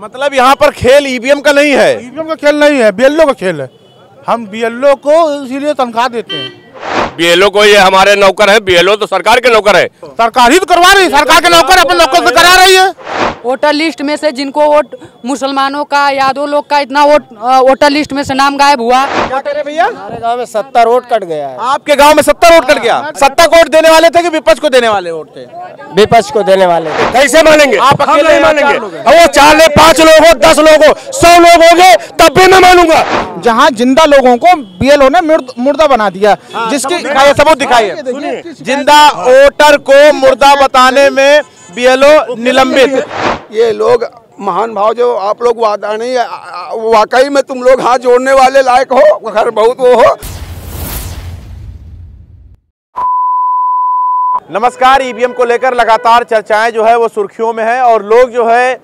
मतलब यहाँ पर खेल ईवीएम का नहीं है? ईवीएम का खेल नहीं है, बीएलओ का खेल है। हम बीएलओ को इसीलिए तनख्वाह देते हैं। बीएलओ को ये हमारे नौकर है, बीएलओ तो सरकार के नौकर है। सरकार ही तो करवा रही है, सरकार के नौकर अपने नौकर से करा रही है। वोटर लिस्ट में से जिनको वोट मुसलमानों का, यादव लोग का इतना वोट वोटर लिस्ट में से नाम गायब हुआ। क्या करे भैया? हमारे गांव में 70 वोट कट गया है। आपके गांव में 70 वोट कट गया? सत्ता को वोट देने वाले थे कि विपक्ष को देने वाले वोट थे? विपक्ष को देने वाले थे। कैसे मानेंगे? आप हम अकेले नहीं हैं, मानेंगे। 4 लोग हैं। वो 4 5 लोग हो, 10 लोग हो, 100 लोग होंगे तब भी मैं मानूंगा। जहां जिंदा लोगों को बीएलओ ने मुर्दा बना दिया, जिसकी सबूत दिखाइए। जिंदा वोटर को मुर्दा बताने में बीएलओ निलंबित। ये लोग महान भाव जो आप लोग वादा नहीं, वाकई में तुम लोग हाथ जोड़ने वाले लायक हो, खैर बहुत वो हो। नमस्कार। ईवीएम को लेकर लगातार चर्चाएं जो है वो सुर्खियों में है और लोग जो है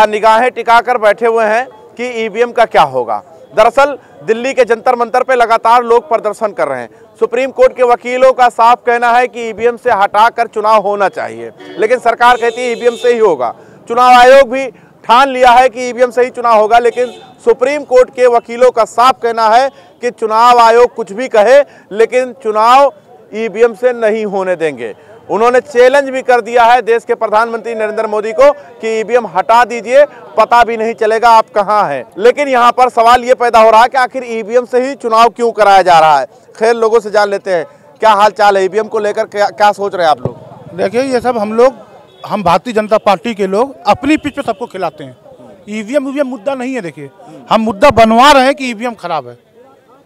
निगाहें टिकाकर बैठे हुए हैं कि ईवीएम का क्या होगा। दरअसल दिल्ली के जंतर मंतर पे लगातार लोग प्रदर्शन कर रहे हैं। सुप्रीम कोर्ट के वकीलों का साफ कहना है कि ईवीएम से हटाकर चुनाव होना चाहिए, लेकिन सरकार कहती है ईवीएम से ही होगा। चुनाव आयोग भी ठान लिया है कि ईवीएम से ही चुनाव होगा, लेकिन सुप्रीम कोर्ट के वकीलों का साफ कहना है कि चुनाव आयोग कुछ भी कहे लेकिन चुनाव ईवीएम से नहीं होने देंगे। उन्होंने चैलेंज भी कर दिया है देश के प्रधानमंत्री नरेंद्र मोदी को कि ईवीएम हटा दीजिए, पता भी नहीं चलेगा आप कहां हैं। लेकिन यहां पर सवाल ये पैदा हो रहा है कि आखिर ईवीएम से ही चुनाव क्यों कराया जा रहा है। खैर, लोगों से जान लेते हैं क्या हाल चाल है, ईवीएम को लेकर क्या सोच रहे हैं आप लोग? देखिए, ये सब हम भारतीय जनता पार्टी के लोग अपनी पिच पे सबको खिलाते हैं। ईवीएम मुद्दा नहीं है। देखिए, हम मुद्दा बनवा रहे हैं कि ईवीएम खराब है।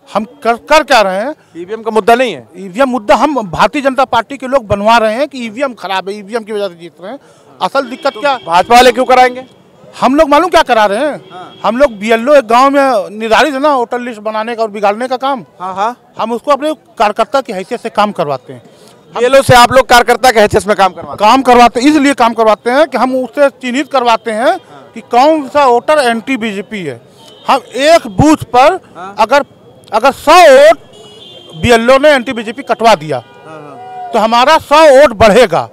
हम कर क्या रहे हैं? ईवीएम का मुद्दा नहीं है। ईवीएम मुद्दा हम भारतीय जनता पार्टी के लोग बनवा रहे हैं कि ईवीएम खराब है, ईवीएम की वजह से जीत रहे हैं। असल दिक्कत क्या? भाजपा वाले क्यों कराएंगे? हम लोग मालूम क्या करा रहे हैं? हम लोग बीएलओ एक गांव में निर्धारित है ना वोटर लिस्ट बनाने का और बिगाड़ने का काम। हम उसको अपने कार्यकर्ता की हैसियत से काम करवाते हैं। बीएलओ से आप लोग कार्यकर्ता के हैसियत में काम करवाते हैं। इसलिए काम करवाते हैं कि हम उससे चिन्हित करवाते हैं कि कौन सा वोटर एंटी बीजेपी है। हम एक बूथ पर अगर 100 वोट बीएलओ ने एंटी बीजेपी कटवा दिया तो हमारा 100 वोट बढ़ेगा।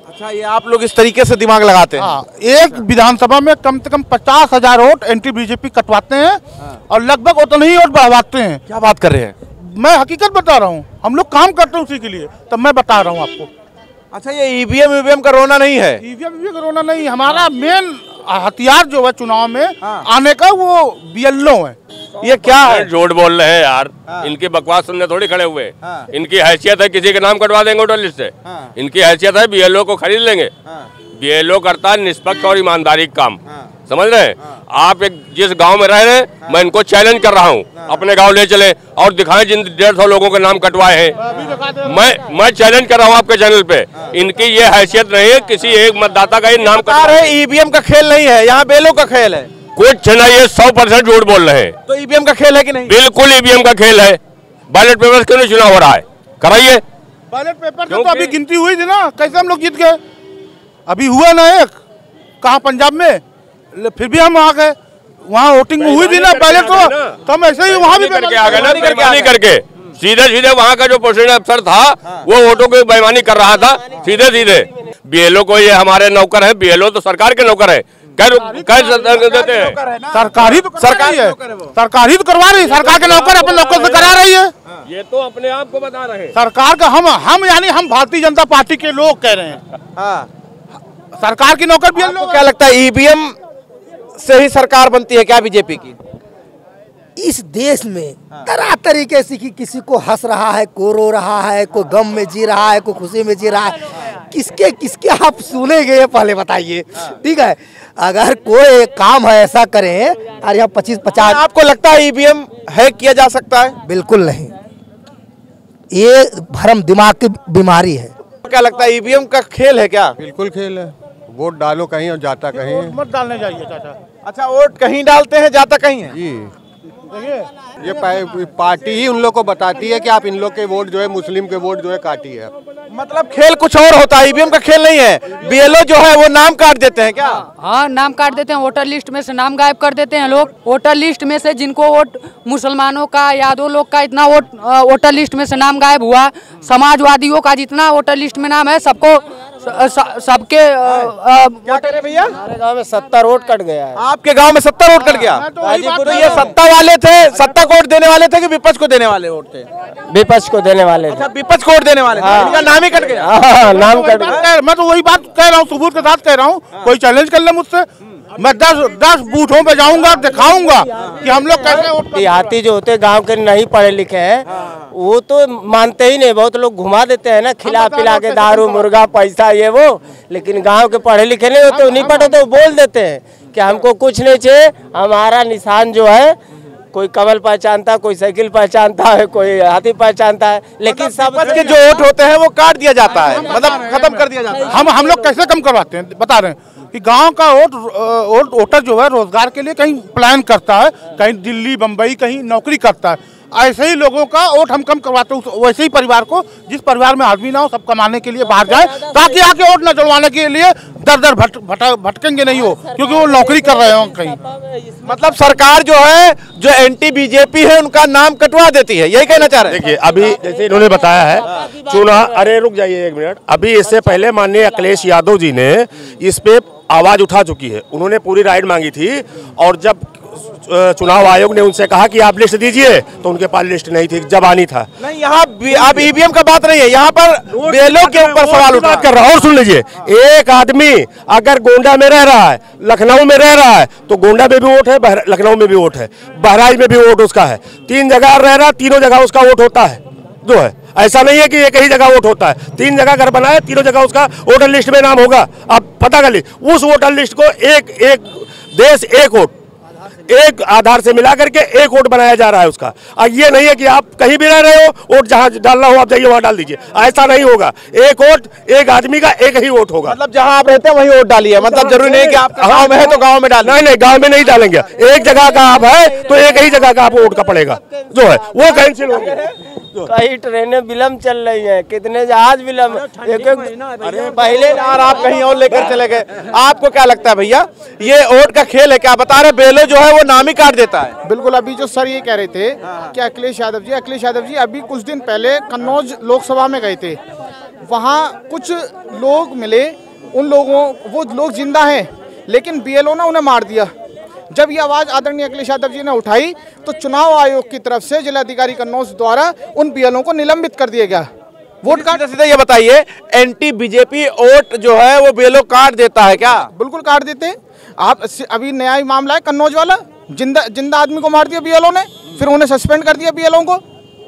अच्छा, ये आप लोग इस तरीके से दिमाग लगाते हैं? हाँ, एक विधानसभा में कम से कम 50,000 वोट एंटी बीजेपी कटवाते हैं और लगभग उतना ही वोट बढ़वाते हैं। क्या बात कर रहे हैं? मैं हकीकत बता रहा हूँ, हम लोग काम करते हैं उसी के लिए, तब मैं बता रहा हूँ आपको। अच्छा, ये ईवीएम का रोना नहीं है? ईवीएम का रोना नहीं, हमारा मेन हथियार जो है चुनाव में आने का वो बीएलओ है। ये क्या है? झूठ बोल रहे हैं यार। इनकी बकवास सुनने थोड़ी खड़े हुए। इनकी हैसियत है किसी के नाम कटवा देंगे वोटर लिस्ट से। इनकी हैसियत है बीएलओ को खरीद लेंगे। बीएलओ करता है निष्पक्ष और ईमानदारी का काम, समझ रहे हैं आप? एक जिस गांव में रह रहे हैं, मैं इनको चैलेंज कर रहा हूं, अपने गांव ले चले और दिखाएं जिन 150 लोगों के नाम कटवाए हैं। मैं चैलेंज कर रहा हूं आपके चैनल पे। इनकी ये हैसियत नहीं है किसी एक मतदाता का ये नाम कटवा है। ईवीएम का खेल नहीं है, यहाँ बीएलओ का खेल है। कुछ नहीं, ये 100% झूठ बोल रहे हैं। तो ईवीएम का खेल है कि नहीं? बिल्कुल ईवीएम का खेल है। बैलेट पेपर क्यों नहीं चुनाव हो रहा है? कराइए बैलेट पेपर से। तो अभी गिनती हुई थी ना, कैसे हम लोग जीत गए? अभी हुआ ना एक, कहाँ पंजाब में, फिर भी हम आ गए। वहाँ वोटिंग हुई थी ना बैलेट, तो हम ऐसे ही वहाँ भी करके आ गए ना, बेईमानी करके। सीधे वहाँ का जो प्रेसिडेंट अफसर था वो वोटों की बेईमानी कर रहा था सीधे। बीएलओ को ये हमारे नौकर है, बीएलओ तो सरकार के नौकर है। देते हैं सरकार ही तो करवा रही है। सरकार के नौकर अपने नौकर से करा रही है। ये तो अपने आप को बता रहे हैं। सरकार का हम यानी हम भारतीय जनता पार्टी के लोग कह रहे हैं सरकार की नौकर भी। आपको क्या लगता है ईवीएम से ही सरकार बनती है क्या बीजेपी की? इस देश में तरह तरीके से किसी को हंस रहा है, को रो रहा है, को गम में जी रहा है, को खुशी में जी रहा है। किसके आप सुनेंगे ये पहले बताइए, ठीक है? अगर कोई काम है ऐसा करें और यहाँ 25-50। आपको लगता है ईवीएम हैक किया जा सकता है? बिल्कुल नहीं, ये भ्रम दिमाग की बीमारी है। क्या लगता है ईवीएम का खेल है क्या? बिल्कुल खेल है। वोट डालो कहीं और जाता कहीं है। मत डालने जाइए चाचा। अच्छा, वोट कहीं डालते हैं, जाता कहीं है जी। ये पार्टी ही उन लोग को बताती है कि आप इन लोग के वोट जो है, मुस्लिम के वोट जो है काटी है। मतलब खेल कुछ और होता है, ईवीएम का खेल नहीं है। बीएलओ जो है वो नाम काट देते हैं क्या? हाँ, नाम काट देते हैं। वोटर लिस्ट में से नाम गायब कर देते हैं लोग। वोटर लिस्ट में से जिनको वोट मुसलमानों का, यादव लोग का इतना वोट वोटर लिस्ट में से नाम गायब हुआ। समाजवादियों का जितना वोटर लिस्ट में नाम है सबको सबके क्या कह रहे भैया? हमारे गांव में 70 वोट कट गया है। आपके गांव में 70 वोट कट गया? तो ये सत्ता वाले थे, सत्ता को वोट देने वाले थे कि विपक्ष को देने वाले वोट थे? विपक्ष को देने वाले थे। अच्छा, विपक्ष को वोट देने वाले थे, इनका नाम ही कट गया। नाम कट गया। मैं तो वही बात कह रहा हूँ, सबूत के साथ कह रहा हूँ। कोई चैलेंज कर ले मुझसे, मैं 10 बूथों पे जाऊंगा, दिखाऊंगा कि हम लोग कैसे वोट। देहाती जो होते गांव के नहीं पढ़े लिखे हैं वो तो मानते ही नहीं, बहुत लोग घुमा देते हैं ना, खिला पिला के दारू मुर्गा पैसा ये वो। लेकिन गांव के पढ़े लिखे नहीं होते, नहीं पढ़े तो बोल देते हैं कि हमको कुछ नहीं चाहिए, हमारा निशान जो है कोई कमल पहचानता है, कोई साइकिल पहचानता है, कोई हाथी पहचानता है, लेकिन सब के जो वोट होते हैं वो काट दिया जाता है, मतलब खत्म कर दिया जाता है। हम लोग कैसे कम करवाते हैं, बता रहे हैं कि गांव का वोटर जो है रोजगार के लिए कहीं प्लान करता है, कहीं दिल्ली बम्बई कहीं नौकरी करता है। ऐसे ही लोगों का वोट हम कम करवाते हैं, वैसे ही परिवार को, जिस परिवार में आदमी ना हो, सब कमाने के लिए बाहर जाए, ताकि आके वोट न जुड़वाने के लिए दर भटकेंगे नहीं हो, क्योंकि वो नौकरी कर रहे हो कहीं। मतलब सरकार जो है, जो एंटी बीजेपी है, उनका नाम कटवा देती है, यही कहना चाह रहे हैं? देखिए, अभी जैसे इन्होंने बताया है चुनाव, अरे रुक जाइए एक मिनट, अभी इससे पहले माननीय अखिलेश यादव जी ने इस पे आवाज उठा चुकी है, उन्होंने पूरी राइड मांगी थी। और जब चुनाव आयोग ने उनसे कहा कि आप लिस्ट दीजिए, तो उनके पास लिस्ट नहीं थी, जब आनी था। नहीं, यहाँ अब ईवीएम का बात नहीं है, यहाँ पर बेलों के ऊपर सवाल उठा कर रहा हूँ। और सुन लीजिए, एक आदमी अगर गोंडा में रह रहा है, लखनऊ में रह रहा है, तो गोंडा में भी वोट है, लखनऊ में भी वोट है, बहराइच में भी वोट उसका है। 3 जगह रह रहा है, तीनों जगह उसका वोट होता है जो है। ऐसा नहीं है कि एक ही जगह वोट होता है, 3 जगह घर बनाए, तीनों जगह उसका वोटर लिस्ट में नाम होगा। अब पता कर ली, उस वोटर लिस्ट को एक देश एक वोट, एक आधार से मिला करके एक वोट बनाया जा रहा है उसका। और ये नहीं है कि आप कहीं भी रह रहे हो, वोट जहां डालना हो आप जाइए वहां डाल दीजिए, ऐसा नहीं होगा। एक वोट एक आदमी का एक ही वोट होगा। मतलब जहां आप रहते हैं वहीं वोट डालिए, मतलब जरूरी नहीं कि आप गांव में है तो गांव में डाल। नहीं, गांव में नहीं डालेंगे, एक जगह का आप है तो एक ही जगह का आपको वोट का पड़ेगा, जो है वो कैंसिल होंगे। कई ट्रेनें विलम्ब चल रही हैं, कितने जहाज विलम्ब, अरे पहले यार आप कहीं और लेकर चले गए। आपको क्या लगता है भैया, ये वोट का खेल है? क्या बता रहे, बेलो जो है वो नाम ही काट देता है? बिल्कुल, अभी जो सर ये कह रहे थे कि अखिलेश यादव जी अभी कुछ दिन पहले कन्नौज लोकसभा में गए थे, वहाँ कुछ लोग मिले, उन लोगों, वो लोग जिंदा हैं, लेकिन बीएलओ ने उन्हें मार दिया। जब ये आवाज़ आदरणीय अखिलेश यादव जी ने उठाई तो चुनाव आयोग की तरफ से जिलाधिकारी कन्नौज द्वारा उन बीएलओ को निलंबित कर दिया गया। वोट काट सीधे ये बताइए, एंटी बीजेपी वोट जो है वो बीएलओ काट देता है क्या? बिल्कुल काट देते हैं। आप अभी नया ही मामला है कन्नौज वाला, जिंदा आदमी को मार दिया बीएलओ ने, फिर उन्हें सस्पेंड कर दिया बीएलओ को,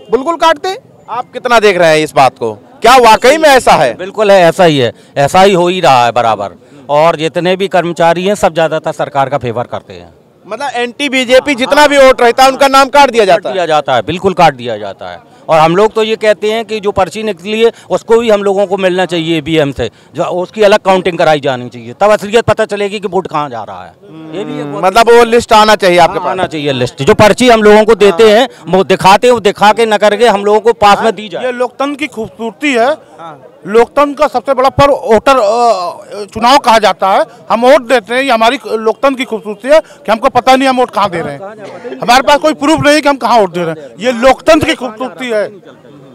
बिल्कुल काटते। आप कितना देख रहे हैं इस बात को, क्या वाकई में ऐसा है? बिल्कुल है, ऐसा ही है, ऐसा ही हो ही रहा है बराबर। और जितने भी कर्मचारी हैं सब ज्यादातर सरकार का फेवर करते हैं। मतलब एंटी बीजेपी जितना भी वोट रहता है उनका नाम काट दिया जाता है? बिल्कुल काट दिया जाता है। और हम लोग तो ये कहते हैं कि जो पर्ची निकली है उसको भी हम लोगों को मिलना चाहिए ईवीएम से, जो उसकी अलग काउंटिंग कराई जानी चाहिए, तब असलियत पता चलेगी कि वोट कहाँ जा रहा है। ये भी मतलब वो लिस्ट आना चाहिए आपके पास? आना चाहिए लिस्ट, जो पर्ची हम लोगों को देते हैं वो दिखाते हैं, वो दिखा के न करके हम लोगों को पास में दी जाए। ये लोकतंत्र की खूबसूरती है, लोकतंत्र का सबसे बड़ा पर्व वोटर चुनाव कहा जाता है। हम वोट देते हैं, ये हमारी लोकतंत्र की खूबसूरती है कि हमको पता नहीं हम वोट कहाँ दे रहे हैं, हमारे पास कोई प्रूफ नहीं कि हम कहाँ वोट दे रहे हैं। ये लोकतंत्र की खूबसूरती है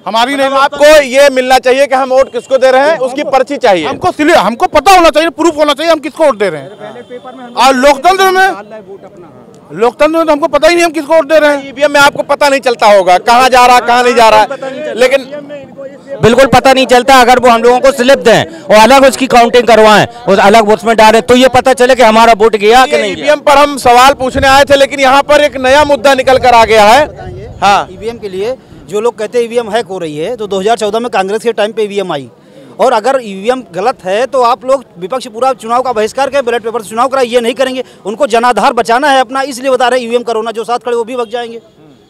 हमारी। नहीं, आपको ये मिलना चाहिए कि हम वोट किसको दे रहे हैं, उसकी पर्ची चाहिए हमको पता होना चाहिए, प्रूफ होना चाहिए हम किसको वोट दे रहे हैं। और लोकतंत्र में तो हमको पता ही नहीं हम किसको वोट दे रहे हैं। ईवीएम में आपको पता नहीं चलता होगा कहाँ जा रहा है कहाँ नहीं जा रहा है, लेकिन बिल्कुल पता नहीं चलता। अगर वो हम लोगों को स्लिप दें और अलग उसकी काउंटिंग करवाएं, उस अलग उसमें डालें, तो ये पता चले कि हमारा वोट गया कि नहीं। ईवीएम पर हम सवाल पूछने आए थे, लेकिन यहाँ पर एक नया मुद्दा निकल कर आ गया है। हाँ, ईवीएम के लिए जो लोग कहते हैं ईवीएम हैक हो रही है, तो 2014 में कांग्रेस के टाइम पे ईवीएम आई, और अगर ईवीएम गलत है तो आप लोग विपक्ष पूरा चुनाव का बहिष्कार कर बैलेट पेपर से चुनाव कराए, ये नहीं करेंगे। उनको जनाधार बचाना है अपना, इसलिए बता रहे हैं ईवीएम करो ना, जो साथ खड़े वो भी भग जाएंगे।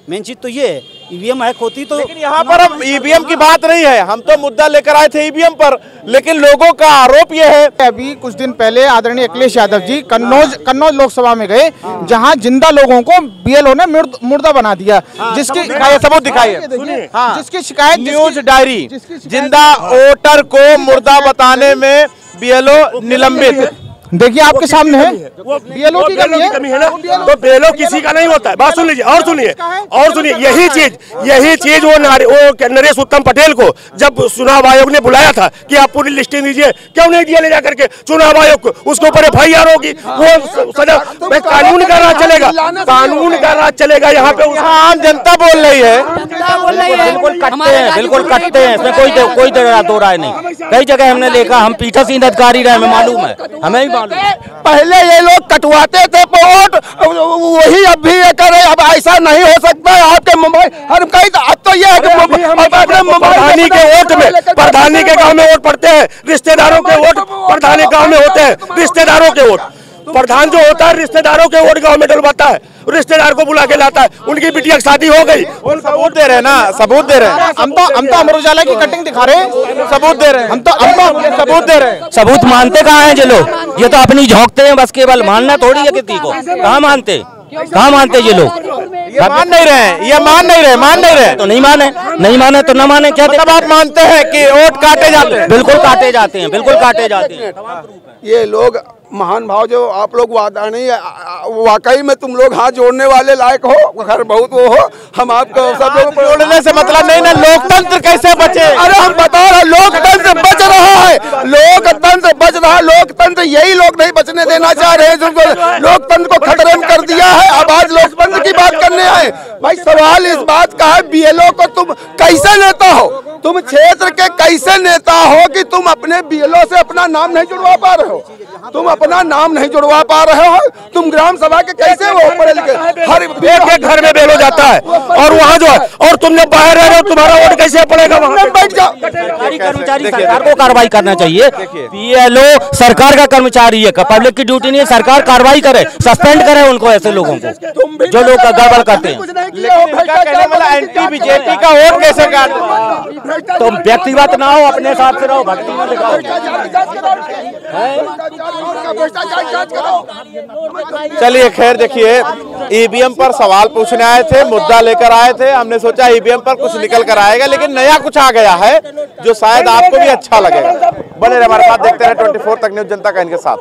मेन चीज तो ये है, ईवीएम हैक होती तो। लेकिन यहाँ पर अब ईवीएम की बात नहीं है, हम तो मुद्दा लेकर आए थे ईवीएम पर, लेकिन लोगों का आरोप ये है। अभी कुछ दिन पहले आदरणीय अखिलेश यादव जी कन्नौज लोकसभा में गए, जहां जिंदा लोगों को बीएलओ ने मुर्दा बना दिया, जिसकी सबूत दिखाइए, जिसकी शिकायत न्यूज डायरी, जिंदा वोटर को मुर्दा बताने में बीएलओ निलंबित। देखिए आपके सामने है बीएलओ की कमी है ना, तो बीएलओ किसी का नहीं होता है। बात सुन लीजिए और सुनिए यही चीज वो नरेश उत्तम पटेल को जब चुनाव आयोग ने बुलाया था कि आप पूरी लिस्टिंग दीजिए, क्यों नहीं दिया ले जाकर के चुनाव आयोग को? उसके ऊपर FIR होगी, वो सजा कानून का राज चलेगा, कानून का राज चलेगा। यहाँ पे आम जनता बोल रही है, बिल्कुल कटते हैं, इसमें कोई दो राय नहीं। कई जगह हमने देखा, हम पीठासीन अधिकारी रहे, हमें मालूम है, हमें ही मालूम। पहले ये लोग कटवाते थे वोट, वही अब भी ये करे। अब ऐसा नहीं हो सकता है आपके मुंबई हर कहीं। अब तो ये प्रधानी के वोट में, प्रधानी के गांव में वोट पड़ते हैं, रिश्तेदारों के वोट प्रधानी गांव में होते हैं, रिश्तेदारों के वोट। प्रधान जो होता है रिश्तेदारों के वोट गांव में डलवाता है, रिश्तेदार को बुला के लाता है। उनकी बिटिया की शादी हो गई, सबूत दे रहे हैं ना, सबूत दे रहे हैं। हम तो अमर उजाला की कटिंग दिखा रहे हैं, सबूत दे रहे हैं। हम तो सबूत दे रहे हैं। सबूत मानते कहाँ हैं ये लोग? ये तो अपनी झोंकते हैं बस, केवल मानना थोड़ी है किसी को। कहाँ मानते ये लोग? मान नहीं रहे, तो नहीं माने तो न माने। क्या मतलब आप मानते हैं कि वोट काटे जाते हैं? बिल्कुल काटे जाते हैं। ये लोग महान भाव जो आप लोग वादा नहीं, वाकई में तुम लोग हाथ जोड़ने वाले लायक हो, खैर बहुत वो हो। हम आपको सब लोग जोड़ने से मतलब नहीं ना, लोकतंत्र कैसे बचे? अरे हम बता रहे, लोकतंत्र बच रहा है, लोकतंत्र बच रहा है। लोकतंत्र यही लोग नहीं बचने देना चाह रहे हैं, जिनको लोकतंत्र को खतरे में कर दिया है। अब आज लोकतंत्र की बात करने आए। भाई सवाल इस बात का है, बीएलओ को तुम कैसे नेता हो, तुम क्षेत्र के कैसे नेता हो कि तुम अपने बीएलओ से अपना नाम नहीं जुड़वा पा रहे हो? तुम अपना नाम नहीं जुड़वा पा रहे हो, तुम ग्राम सभा के कैसे वो पढ़े लिखे? हर एक घर में बेल हो जाता है, और वहाँ जो है, और तुम जब बाहर रह रहे हो तुम्हारा वोट कैसे पड़ेगा? वहाँ बैठ जाओ। कर्मचारी सरकार को कार्रवाई करना चाहिए। बीएलओ सरकार का कर्मचारी है, पब्लिक की ड्यूटी नहीं है। सरकार कार्रवाई करे, सस्पेंड करे उनको, ऐसे लोगों को जो लोग गड़बड़ करते हैं। एंटी बीजेपी का वोट कैसे काट? तो व्यक्तिगत ना हो, अपने हिसाब से रहो, भक्ति में दिखाओ। चलिए खैर, देखिए ईवीएम पर सवाल पूछने आए थे, मुद्दा लेकर आए थे। हमने सोचा ईवीएम पर कुछ निकल कर आएगा, लेकिन नया कुछ आ गया है जो शायद आपको भी अच्छा लगेगा। बने रहे हमारे साथ, देखते रहे 24 तक न्यूज़, जनता का इनके साथ।